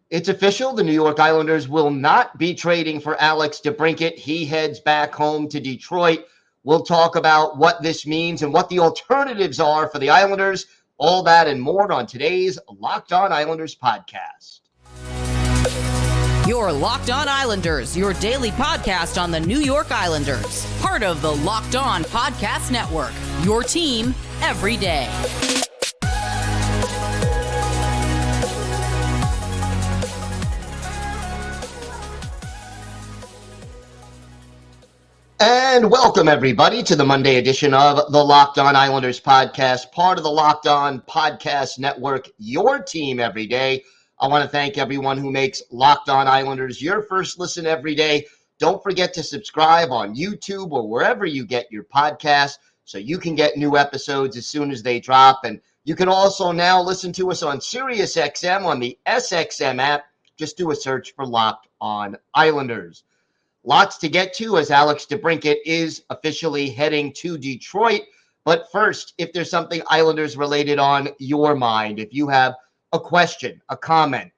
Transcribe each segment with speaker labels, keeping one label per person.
Speaker 1: It's official. The New York Islanders will not be trading for Alex DeBrincat. He heads back home to Detroit. We'll talk about what this means and what the alternatives are for the Islanders. All that and more on today's Locked On Islanders podcast.
Speaker 2: Your Locked On Islanders, your daily podcast on the New York Islanders. Part of the Locked On Podcast Network, your team every day.
Speaker 1: And welcome, everybody, to the Monday edition of the Locked On Islanders podcast, part of the Locked On Podcast Network, your team every day. I want to thank everyone who makes Locked On Islanders your first listen every day. Don't forget to subscribe on YouTube or wherever you get your podcasts so you can get new episodes as soon as they drop. And you can also now listen to us on SiriusXM on the SXM app. Just do a search for Locked On Islanders. Lots to get to as Alex DeBrincat is officially heading to Detroit. But first, if there's something Islanders related on your mind, if you have a question, a comment,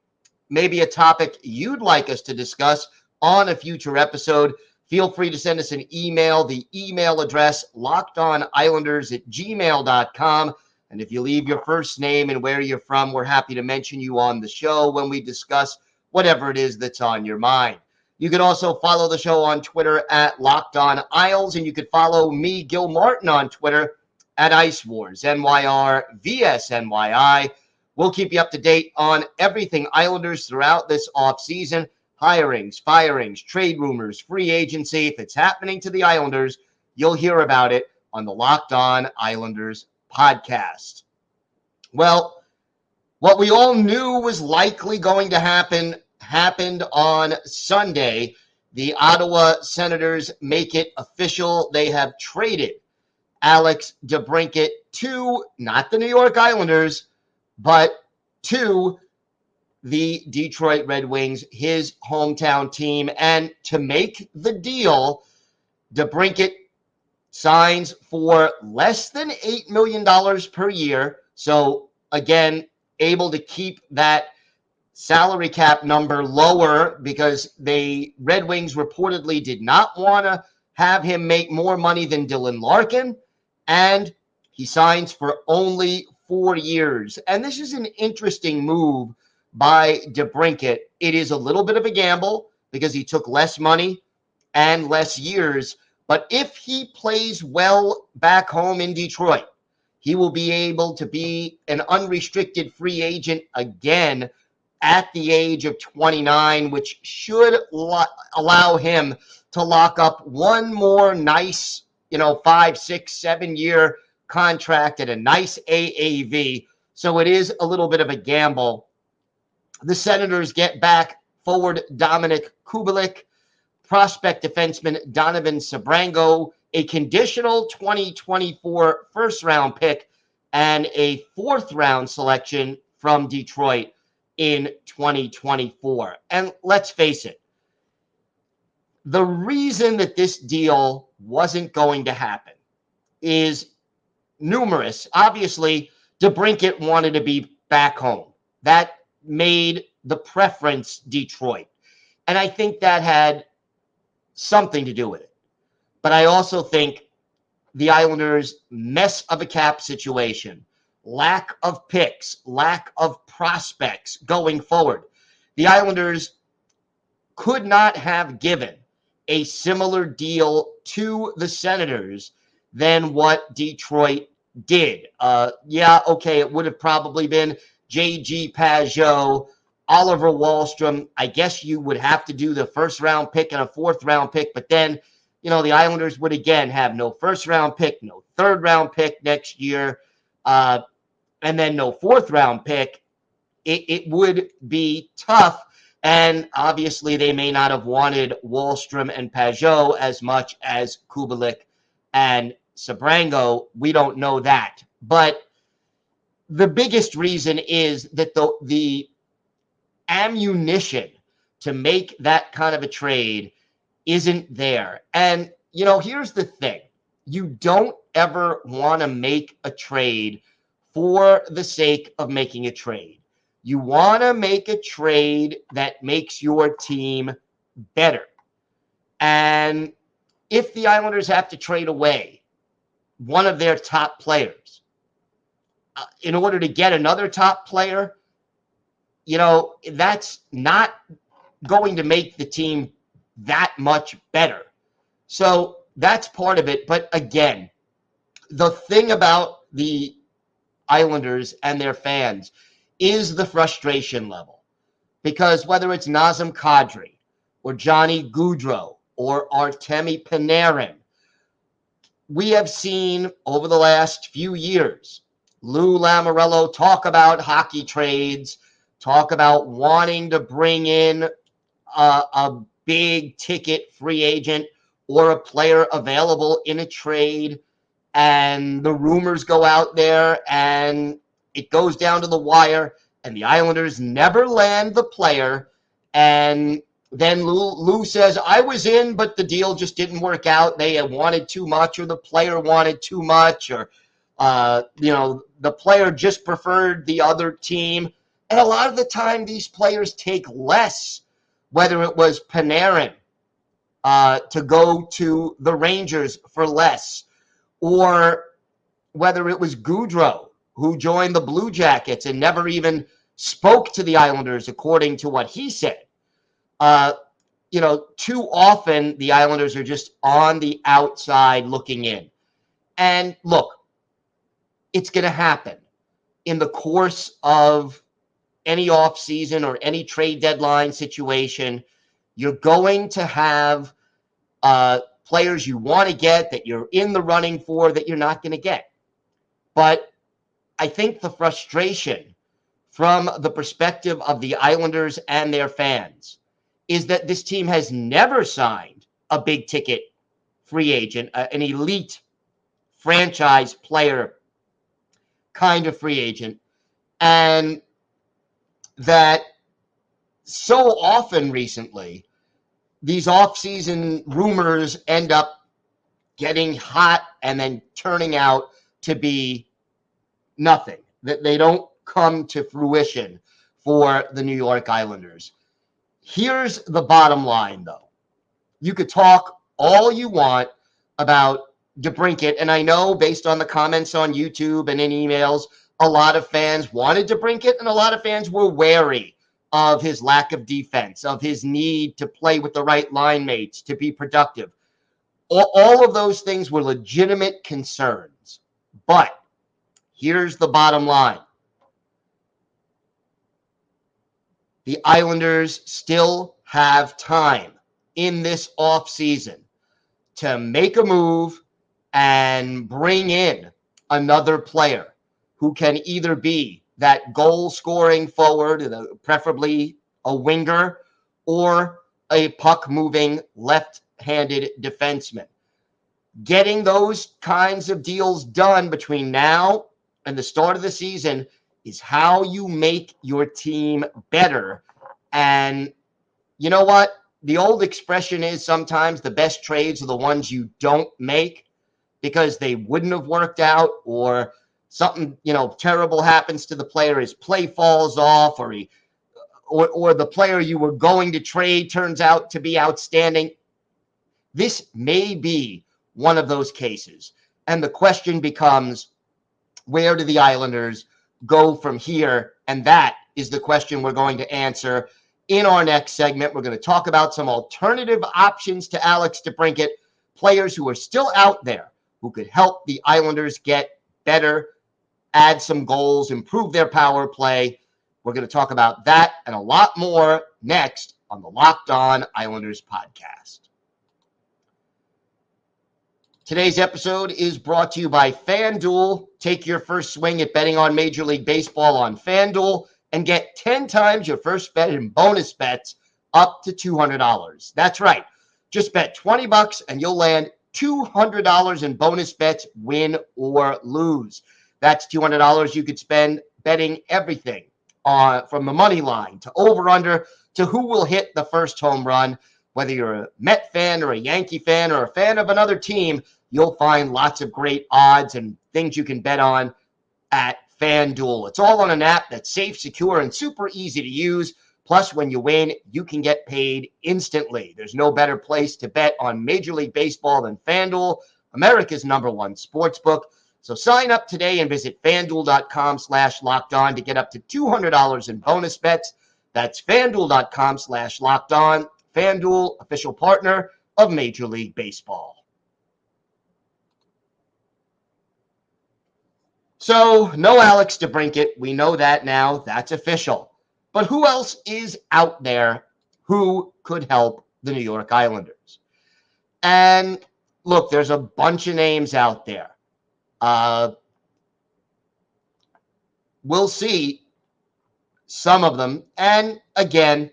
Speaker 1: maybe a topic you'd like us to discuss on a future episode, feel free to send us an email. The email address, lockedonislanders@gmail.com. And if you leave your first name and where you're from, we're happy to mention you on the show when we discuss whatever it is that's on your mind. You can also follow the show on Twitter at Locked On Isles, and you can follow me, Gil Martin, on Twitter at Ice Wars, NYR-VSNYI. We'll keep you up to date on everything Islanders throughout this offseason, hirings, firings, trade rumors, free agency. If it's happening to the Islanders, you'll hear about it on the Locked On Islanders podcast. Well, what we all knew was likely going to happen happened on Sunday. The Ottawa Senators make it official. They have traded Alex DeBrincat to not the New York Islanders, but to the Detroit Red Wings, his hometown team. And to make the deal, DeBrincat signs for less than $8 million per year. So again, able to keep that salary cap number lower because the Red Wings reportedly did not want to have him make more money than Dylan Larkin, and he signs for only 4 years. And this is an interesting move by DeBrincat. It is a little bit of a gamble because he took less money and less years, but if he plays well back home in Detroit, he will be able to be an unrestricted free agent again at the age of 29, which should allow him to lock up one more nice, 5, 6, 7-year contract at a nice AAV. So it is a little bit of a gamble. The Senators get back forward Dominic Kubalik, prospect defenseman Donovan Sebrango, a conditional 2024 first-round pick, and a fourth-round selection from Detroit in 2024. And let's face it, the reason that this deal wasn't going to happen is numerous. Obviously, DeBrincat wanted to be back home. That made the preference Detroit. And I think that had something to do with it. But I also think the Islanders' mess of a cap situation, lack of picks, lack of prospects going forward. The Islanders could not have given a similar deal to the Senators than what Detroit did. It would have probably been J.G. Pageau, Oliver Wahlstrom. I guess you would have to do the first-round pick and a fourth-round pick, but then, the Islanders would again have no first-round pick, no third-round pick next year, and then no fourth-round pick. It would be tough, and obviously they may not have wanted Wahlstrom and Pageau as much as Kubalik and Sebrango. We don't know that. But the biggest reason is that the ammunition to make that kind of a trade isn't there. And, here's the thing. You don't ever want to make a trade for the sake of making a trade. You want to make a trade that makes your team better. And if the Islanders have to trade away one of their top players in order to get another top player, that's not going to make the team that much better. So that's part of it. But again, the thing about the Islanders and their fans is the frustration level. Because whether it's Nazem Kadri or Johnny Gaudreau or Artemi Panarin, we have seen over the last few years Lou Lamoriello talk about hockey trades, talk about wanting to bring in a big ticket free agent or a player available in a trade, and the rumors go out there and it goes down to the wire and the Islanders never land the player, and then Lou says, I was in, but the deal just didn't work out. They wanted too much, or the player wanted too much, or the player just preferred the other team. And a lot of the time these players take less, whether it was Panarin to go to the Rangers for less, or whether it was Gaudreau who joined the Blue Jackets and never even spoke to the Islanders, according to what he said. Too often the Islanders are just on the outside looking in. And look, it's going to happen in the course of any offseason or any trade deadline situation. You're going to have players you want to get that you're in the running for that you're not going to get. But I think the frustration from the perspective of the Islanders and their fans is that this team has never signed a big ticket free agent, an elite franchise player kind of free agent, and that so often recently these off-season rumors end up getting hot and then turning out to be nothing, that they don't come to fruition for the New York Islanders. Here's the bottom line, though. You could talk all you want about DeBrincat, and I know based on the comments on YouTube and in emails, a lot of fans wanted DeBrincat, and a lot of fans were wary of his lack of defense, of his need to play with the right line mates, to be productive. All of those things were legitimate concerns. But here's the bottom line. The Islanders still have time in this offseason to make a move and bring in another player who can either be that goal-scoring forward, preferably a winger, or a puck-moving left-handed defenseman. Getting those kinds of deals done between now and the start of the season is how you make your team better. And you know what? The old expression is sometimes the best trades are the ones you don't make because they wouldn't have worked out, or something, terrible happens to the player, his play falls off, or the player you were going to trade turns out to be outstanding. This may be one of those cases. And the question becomes, where do the Islanders go from here? And that is the question we're going to answer in our next segment. We're going to talk about some alternative options to Alex DeBrincat, players who are still out there who could help the Islanders get better, add some goals, improve their power play. We're going to talk about that and a lot more next on the Locked On Islanders podcast. Today's episode is brought to you by FanDuel. Take your first swing at betting on Major League Baseball on FanDuel and get 10 times your first bet in bonus bets up to $200. That's right. Just bet $20 and you'll land $200 in bonus bets, win or lose. That's $200 you could spend betting everything from the money line to over-under to who will hit the first home run. Whether you're a Met fan or a Yankee fan or a fan of another team, you'll find lots of great odds and things you can bet on at FanDuel. It's all on an app that's safe, secure, and super easy to use. Plus, when you win, you can get paid instantly. There's no better place to bet on Major League Baseball than FanDuel, America's #1 sportsbook. So sign up today and visit FanDuel.com/lockedon to get up to $200 in bonus bets. That's FanDuel.com/lockedon. FanDuel, official partner of Major League Baseball. So, no Alex DeBrincat. We know that now. That's official. But who else is out there who could help the New York Islanders? And look, there's a bunch of names out there. We'll see some of them. And again,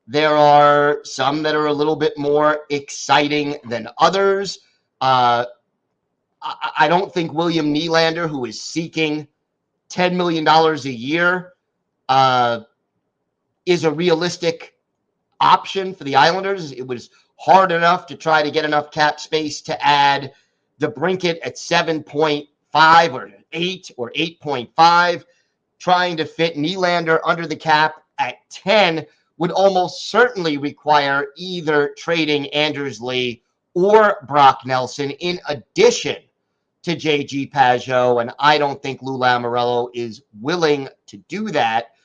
Speaker 1: there are some that are a little bit more exciting than others. I don't think William Nylander, who is seeking $10 million a year, is a realistic option for the Islanders. It was hard enough to try to get enough cap space to add DeBrincat at 7.5 or 8 or 8.5. Trying to fit Nylander under the cap at 10 would almost certainly require either trading Anders Lee or Brock Nelson in addition to J.G. Pageau, and I don't think Lou Lamoriello is willing to do that.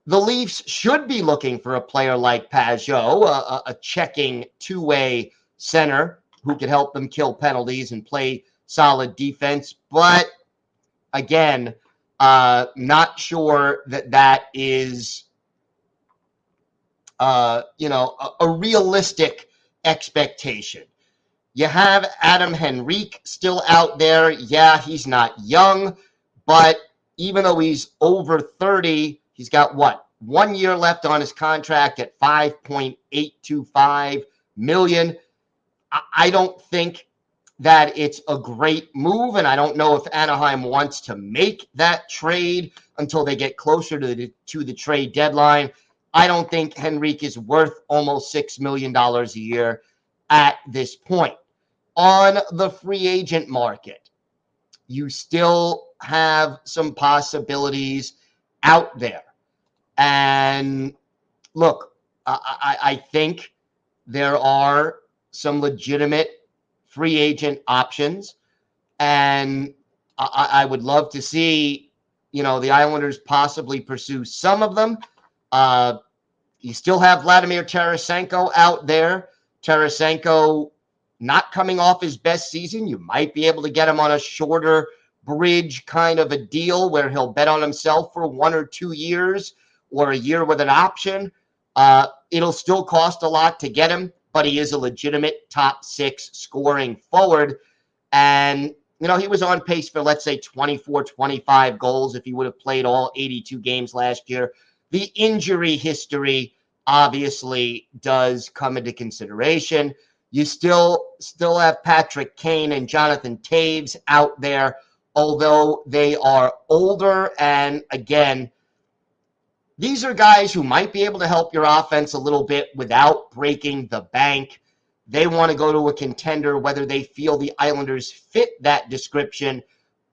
Speaker 1: The Leafs should be looking for a player like Pageau, a checking two-way center who could help them kill penalties and play solid defense. But again, not sure that is, a realistic expectation. You have Adam Henrique still out there. Yeah, he's not young, but even though he's over 30, he's got 1 year left on his contract at $5.825 million. I don't think that it's a great move, and I don't know if Anaheim wants to make that trade until they get closer to the trade deadline. I don't think Henrique is worth almost $6 million a year at this point. On the free agent market, you still have some possibilities out there. And look, I think there are some legitimate free agent options. And I would love to see, the Islanders possibly pursue some of them. You still have Vladimir Tarasenko out there. Tarasenko not coming off his best season. You might be able to get him on a shorter bridge kind of a deal where he'll bet on himself for 1 or 2 years or a year with an option. It'll still cost a lot to get him, but he is a legitimate top 6 scoring forward. And, he was on pace for, let's say, 24, 25 goals if he would have played all 82 games last year. The injury history obviously does come into consideration. You still have Patrick Kane and Jonathan Taves out there, although they are older. And again, these are guys who might be able to help your offense a little bit without breaking the bank. They want to go to a contender. Whether they feel the Islanders fit that description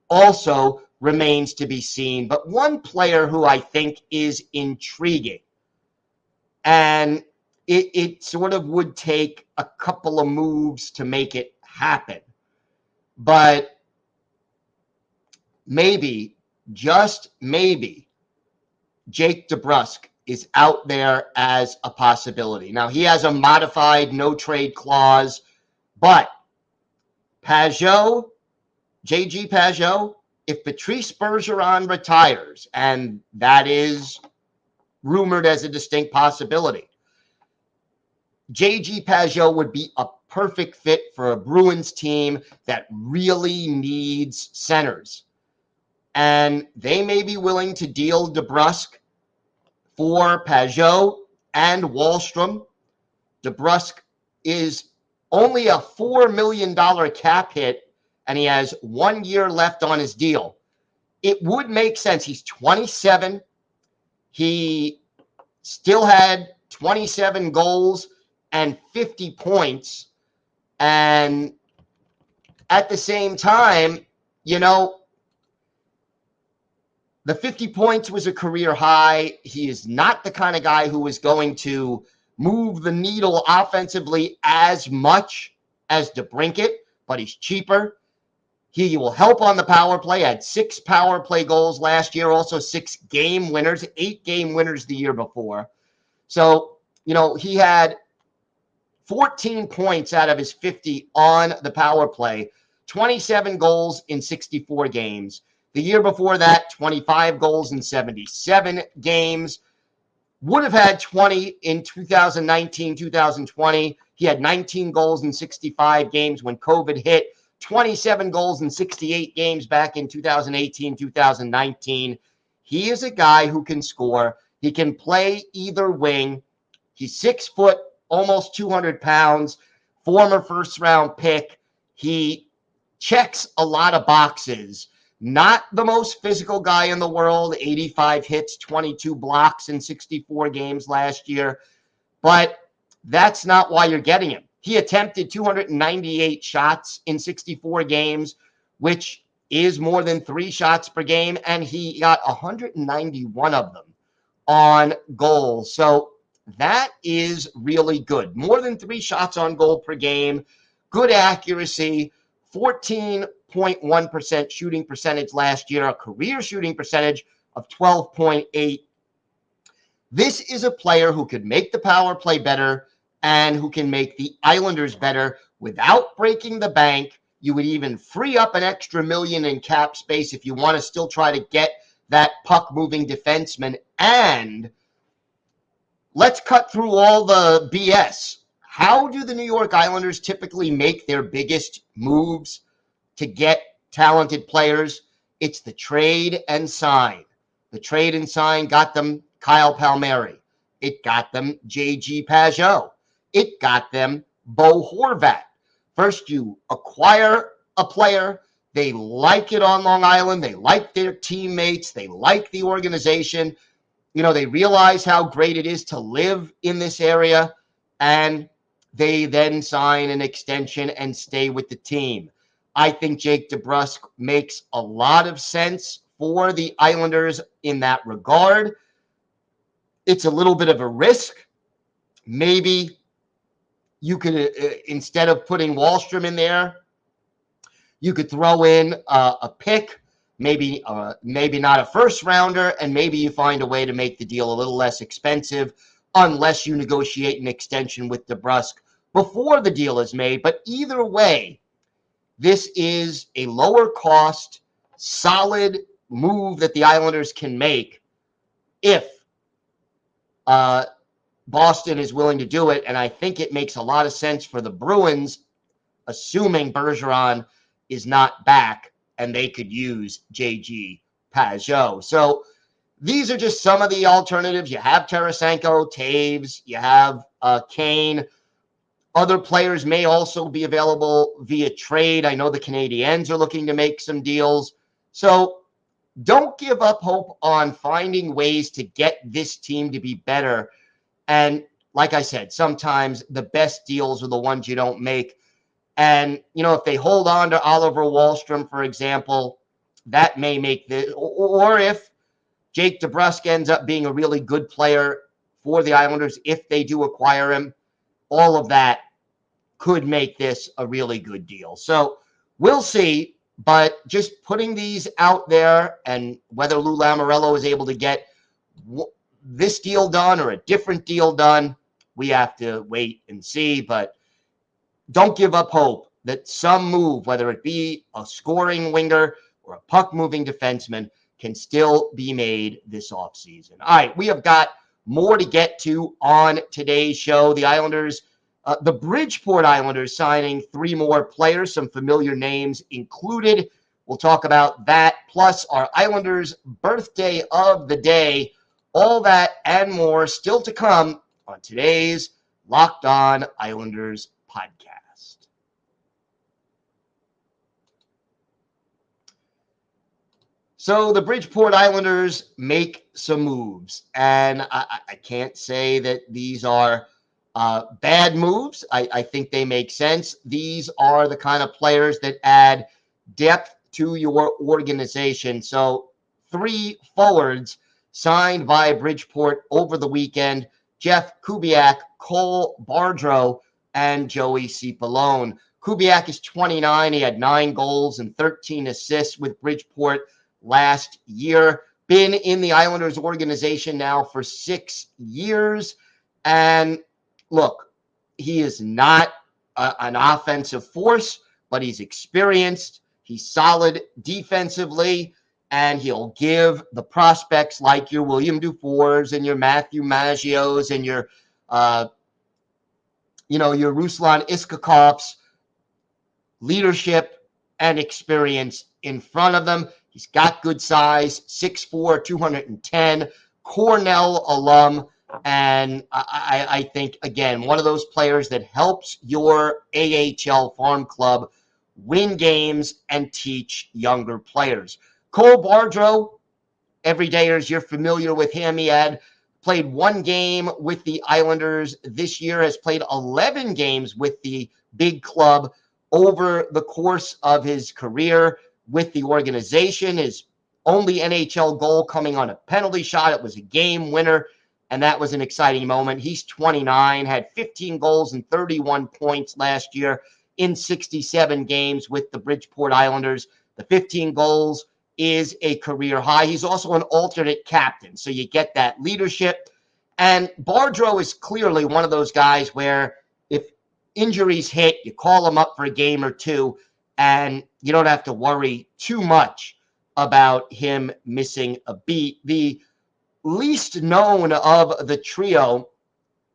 Speaker 1: also remains to be seen. But one player who I think is intriguing, and it sort of would take a couple of moves to make it happen. But maybe, just maybe, Jake DeBrusk is out there as a possibility. Now, he has a modified no-trade clause, but Pageau, J.G. Pageau, if Patrice Bergeron retires, and that is rumored as a distinct possibility, J.G. Pageau would be a perfect fit for a Bruins team that really needs centers. And they may be willing to deal DeBrusk for Pageau and Wahlstrom. DeBrusk is only a $4 million cap hit, and he has 1 year left on his deal. It would make sense. He's 27. He still had 27 goals and 50 points. And at the same time, The 50 points was a career high. He is not the kind of guy who is going to move the needle offensively as much as DeBrincat, but he's cheaper. He will help on the power play. Had 6 power play goals last year, also 6 game winners, 8 game winners the year before. So, he had 14 points out of his 50 on the power play, 27 goals in 64 games. The year before that, 25 goals in 77 games. Would have had 20 in 2019, 2020. He had 19 goals in 65 games when COVID hit, 27 goals in 68 games back in 2018, 2019. He is a guy who can score. He can play either wing. He's 6 foot, almost 200 pounds, former first-round pick. He checks a lot of boxes. Not the most physical guy in the world, 85 hits, 22 blocks in 64 games last year. But that's not why you're getting him. He attempted 298 shots in 64 games, which is more than 3 shots per game, and he got 191 of them on goal. So that is really good. More than 3 shots on goal per game, good accuracy, 14.1% shooting percentage last year, a career shooting percentage of 12.8. This is a player who could make the power play better and who can make the Islanders better without breaking the bank. You would even free up an extra $1 million in cap space if you want to still try to get that puck-moving defenseman. And let's cut through all the BS. How do the New York Islanders typically make their biggest moves to get talented players? It's the trade and sign. The trade and sign got them Kyle Palmieri. It got them J.G. Pageau. It got them Bo Horvat. First, you acquire a player. They like it on Long Island. They like their teammates. They like the organization. They realize how great it is to live in this area, and they then sign an extension and stay with the team. I think Jake DeBrusk makes a lot of sense for the Islanders in that regard. It's a little bit of a risk. Maybe you could, instead of putting Wahlstrom in there, you could throw in a pick, maybe not a first rounder, and maybe you find a way to make the deal a little less expensive unless you negotiate an extension with DeBrusk before the deal is made. But either way, this is a lower cost, solid move that the Islanders can make if Boston is willing to do it. And I think it makes a lot of sense for the Bruins, assuming Bergeron is not back and they could use J.G. Pageau. So these are just some of the alternatives. You have Tarasenko, Taves, you have Kane. Other players may also be available via trade. I know the Canadiens are looking to make some deals. So don't give up hope on finding ways to get this team to be better. And like I said, sometimes the best deals are the ones you don't make. And, if they hold on to Oliver Wahlstrom, for example, that may make this, or if Jake DeBrusk ends up being a really good player for the Islanders, if they do acquire him, all of that could make this a really good deal. So we'll see, but just putting these out there, and whether Lou Lamoriello is able to get this deal done or a different deal done, we have to wait and see. But don't give up hope that some move, whether it be a scoring winger or a puck-moving defenseman, can still be made this offseason. All right, we have got more to get to on today's show. The Islanders, the Bridgeport Islanders signing 3 more players, some familiar names included. We'll talk about that, plus our Islanders birthday of the day. All that and more still to come on today's Locked On Islanders podcast. So the Bridgeport Islanders make some moves, and I can't say that these are bad moves. I think they make sense. These are the kind of players that add depth to your organization. So 3 forwards signed by Bridgeport over the weekend: Jeff Kubiak, Cole Bardreau, and Joey Cipollone. Kubiak is 29. He had 9 goals and 13 assists with Bridgeport last year. Been in the Islanders organization now for 6 years. And look, he is not an offensive force, but he's experienced. He's solid defensively, and he'll give the prospects like your William Dufours and your Matthew Maggios and your your Ruslan Iskakovs leadership and experience in front of them. He's got good size, 6'4", 210, Cornell alum, and I think, again, one of those players that helps your AHL farm club win games and teach younger players. Cole Bardreau, everydayers, you're familiar with him. He had played 1 game with the Islanders this year, has played 11 games with the big club over the course of his career with the organization. His only NHL goal coming on a penalty shot. It was a game winner, and that was an exciting moment. He's 29, had 15 goals and 31 points last year in 67 games with the Bridgeport Islanders. The 15 goals is a career high. He's also an alternate captain, so you get that leadership. And Bardreau is clearly one of those guys where if injuries hit, you call him up for a game or two, and you don't have to worry too much about him missing a beat. The least known of the trio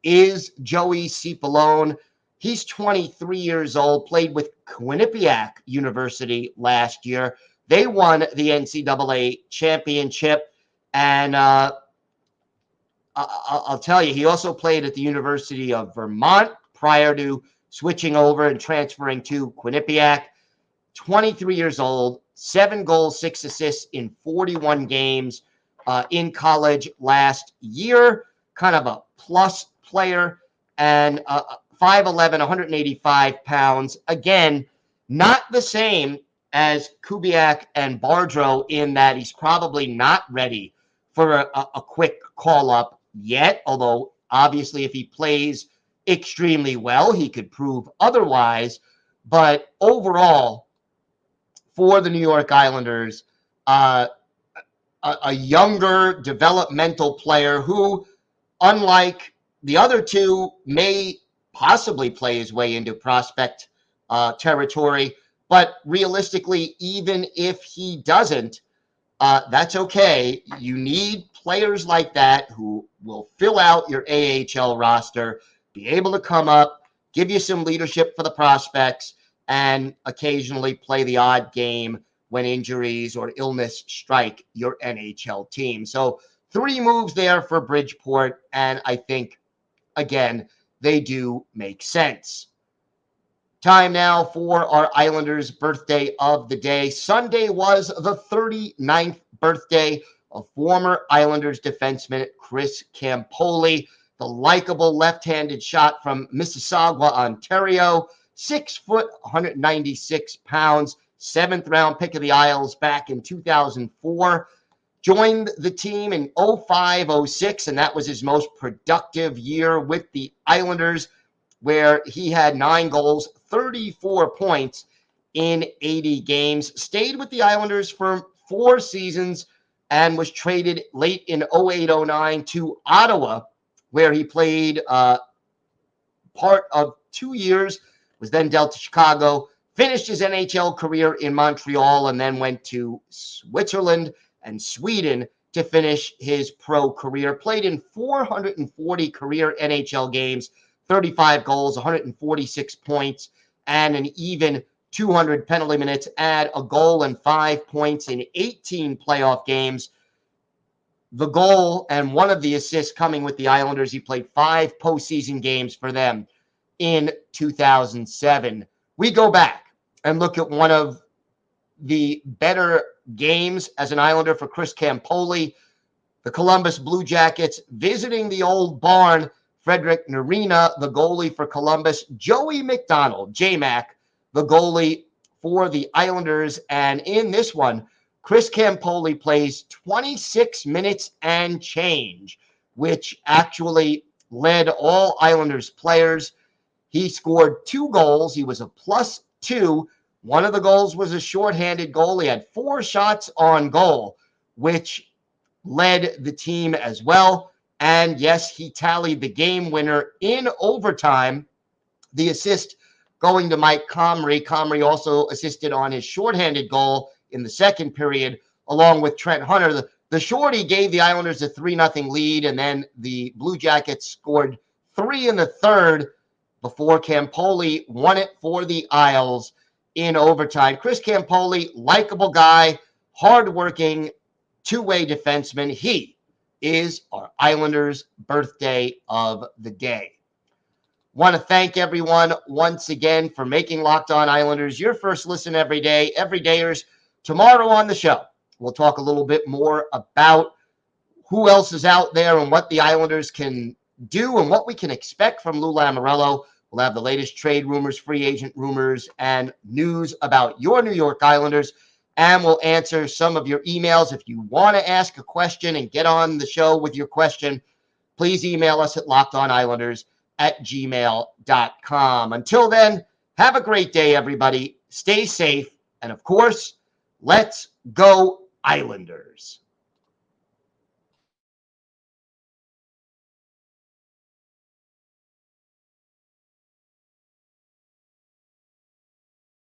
Speaker 1: is Joey Cipollone. He's 23 years old, played with Quinnipiac University last year. They won the NCAA championship, and I'll tell you, he also played at the University of Vermont prior to switching over and transferring to Quinnipiac. 23 years old, 7 goals, 6 assists in 41 games in college last year. Kind of a plus player, and 5'11", 185 pounds. Again, not the same as Kubiak and Bardreau in that he's probably not ready for a quick call-up yet, although obviously if he plays extremely well, he could prove otherwise. But overall, for the New York Islanders, a younger developmental player who, unlike the other two, may possibly play his way into prospect territory. But realistically, even if he doesn't, that's okay. You need players like that who will fill out your AHL roster, be able to come up, give you some leadership for the prospects, and occasionally play the odd game when injuries or illness strike your NHL team. So 3 moves there for Bridgeport, and I think, again, they do make sense. Time now for our Islanders' birthday of the day. Sunday was the 39th birthday of former Islanders defenseman Chris Campoli, the likable left-handed shot from Mississauga, Ontario, 6 foot, 196 pounds, 7th round pick of the Isles back in 2004. Joined the team in 05-06, and that was his most productive year with the Islanders, where he had 9 goals, 34 points in 80 games. Stayed with the Islanders for 4 seasons and was traded late in 08-09 to Ottawa, where he played part of 2 years, was then dealt to Chicago, finished his NHL career in Montreal, and then went to Switzerland and Sweden to finish his pro career. Played in 440 career NHL games, 35 goals, 146 points, and an even 200 penalty minutes. Add a goal and 5 points in 18 playoff games. The goal and one of the assists coming with the Islanders. He played 5 postseason games for them in 2007. We go back and look at one of the better games as an Islander for Chris Campoli. The Columbus Blue Jackets visiting the old barn. Frederick Narina, the goalie for Columbus. Joey McDonald, J-Mac, the goalie for the Islanders. And in this one, Chris Campoli plays 26 minutes and change, which actually led all Islanders players. He scored 2 goals. He was a +2. One of the goals was a shorthanded goal. He had 4 shots on goal, which led the team as well. And yes, he tallied the game winner in overtime. The assist going to Mike Comrie. Comrie also assisted on his shorthanded goal in the second period, along with Trent Hunter. The shorty gave the Islanders a 3-0 lead, and then the Blue Jackets scored 3 in the third before Campoli won it for the Isles in overtime. Chris Campoli, likable guy, hardworking, two-way defenseman. He is our Islanders' birthday of the day. Want to thank everyone once again for making Locked On Islanders your first listen every day. Everydayers, tomorrow on the show, we'll talk a little bit more about who else is out there and what the Islanders can do and what we can expect from Lou Lamoriello. We'll have the latest trade rumors, free agent rumors, and news about your New York Islanders. And we'll answer some of your emails. If you want to ask a question and get on the show with your question, please email us at lockedonislanders@gmail.com. Until then, have a great day, everybody. Stay safe. And of course, let's go Islanders.